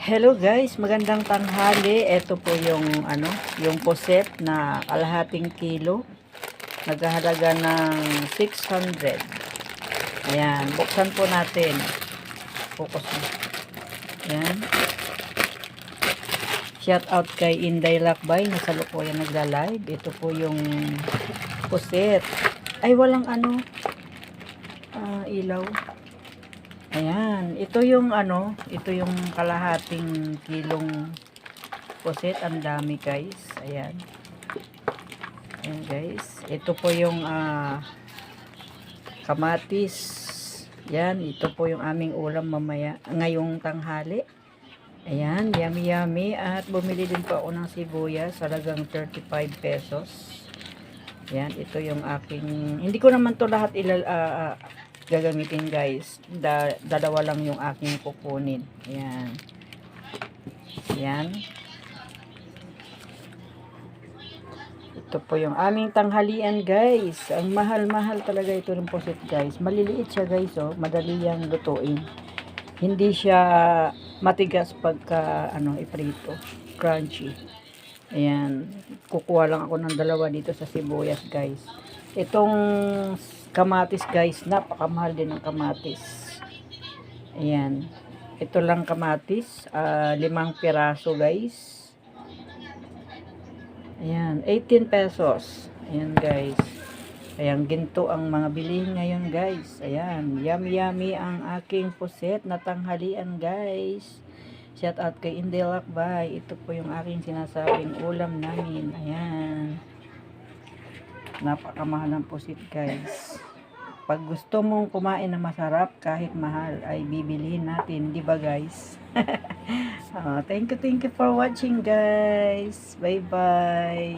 Hello guys, magandang tanghali. Ito po yung yung puset na kalahating kilo. Naghahalaga ng 600. Ayan, buksan po natin. Focus mo. Ayan. Shout out kay Inday Lakbay na kasalukuyan nagla-live. Ito po yung puset. Ay, walang ilaw. Ayan, ito yung ito yung kalahating kilong puset. Ang dami guys. Ayan. Ayan guys. Ito po yung kamatis. Yan, ito po yung aming ulam mamaya ngayong tanghali. Ayan, yummy yummy. At bumili din po ako ng sibuyas, halagang 35 pesos. Ayan, ito yung aking, hindi ko naman to lahat gagamitin guys. Dalawa lang yung aking kukunin. Ayan. Ayan. Ito po yung aming tanghalian guys. Ang mahal-mahal talaga ito ng pusit guys. Maliliit siya guys, oh. Madali yang lutuin. Hindi siya matigas pagka iprito. Crunchy. Ayan. Kukuha lang ako ng dalawa dito sa sibuyas guys. Itong kamatis guys, napakamahal din ng kamatis. Ayan. Ito lang kamatis, 5 piraso guys. Ayan, 18 pesos. Ayan guys. Ayan, ginto ang mga bilihin ngayon guys. Ayan, yummy yummy ang aking puset na tanghalian guys. Shout out kay Inday Lakbay. Ito po yung aking sinasabing ulam namin. Ayan. Napakamahal ng pusit guys. Pag gusto mong kumain na masarap kahit mahal ay bibilihin natin, di ba guys? Thank you for watching guys. Bye bye.